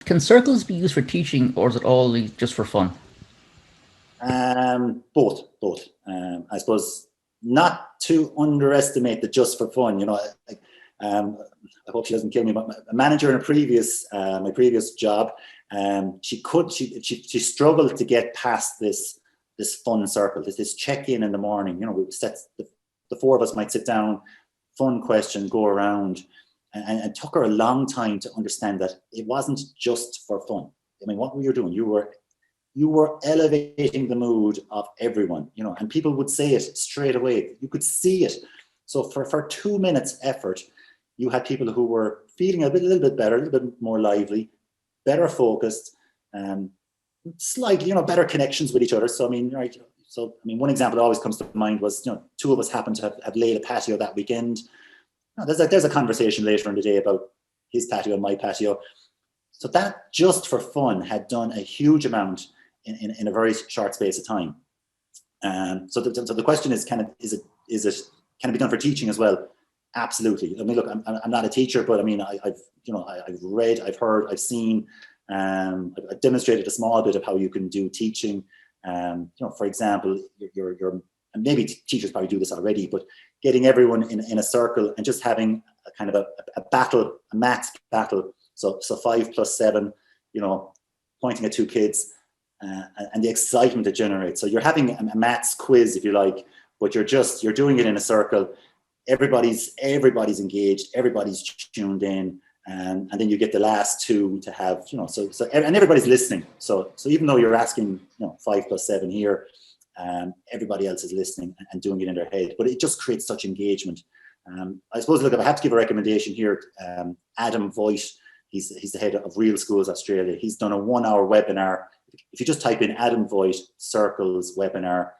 Can circles be used for teaching, or is it all just for fun? Both. I suppose not to underestimate the just for fun. Um, I hope she doesn't kill me. But a manager in my previous job, she struggled to get past this fun circle, this check in the morning. We set the four of us might sit down, fun question, go around, and it took her a long time to understand that it wasn't just for fun. I mean, what were you doing? You were elevating the mood of everyone, and people would say it straight away. You could see it. So for 2 minutes effort, you had people who were feeling little bit better, a little bit more lively, better focused, slightly, better connections with each other. So, I mean, right. So, I mean, one example that always comes to mind was, two of us happened to have laid a patio that weekend. There's a conversation later in the day about his patio and my patio. So that just for fun had done a huge amount in a very short space of time. So the question is, can it be done for teaching as well? Absolutely. I mean, look, I'm not a teacher, but I mean, I've read, I've heard, I've seen, I've demonstrated a small bit of how you can do teaching. For example, and maybe teachers probably do this already, but getting everyone in a circle and just having a kind of a battle, a maths battle. So 5 plus 7, pointing at two kids, and the excitement it generates. So you're having a maths quiz, if you like, but you're doing it in a circle. Everybody's engaged, everybody's tuned in, and then you get the last two to have, and everybody's listening. So even though you're asking, 5 plus 7 here, everybody else is listening and doing it in their head. But it just creates such engagement. I suppose, look, if I have to give a recommendation here, Adam Voigt, he's the head of Real Schools Australia. He's done a 1-hour webinar. If you just type in Adam Voigt circles webinar,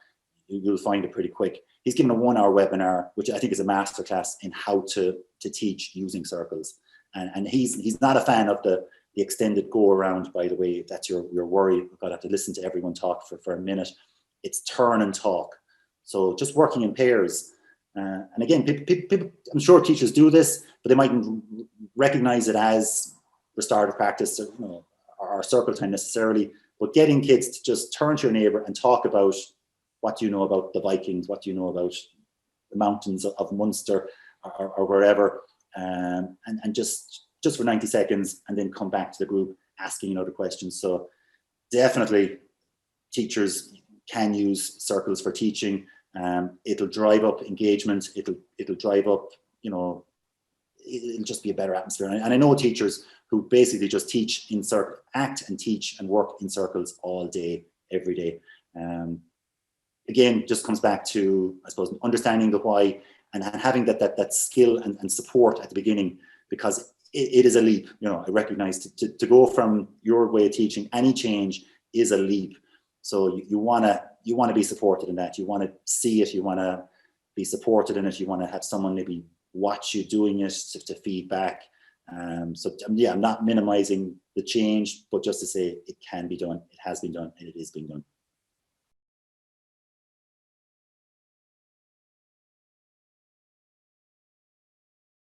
you'll find it pretty quick. He's given a 1-hour webinar, which I think is a masterclass in how to teach using circles. And he's not a fan of the extended go around, by the way. That's your worry. You've got to have to listen to everyone talk for a minute. It's turn and talk. So just working in pairs. And again, people, I'm sure teachers do this, but they mightn't recognize it as restorative practice or circle time necessarily. But getting kids to just turn to your neighbor and talk about what do you know about the Vikings, what do you know about the mountains of Munster or wherever, and just for 90 seconds, and then come back to the group asking the questions. So definitely teachers can use circles for teaching. It'll drive up engagement. It'll drive up, it'll just be a better atmosphere. And I know teachers who basically just teach in circle, act and teach and work in circles all day, every day. Again, just comes back to, I suppose, understanding the why and having that skill and support at the beginning, because it is a leap. I recognize to go from your way of teaching, any change is a leap. So you want to be supported in that. You want to see it. You want to be supported in it. You want to have someone maybe watch you doing it to feedback. So yeah, I'm not minimizing the change, but just to say it can be done. It has been done, and it is being done.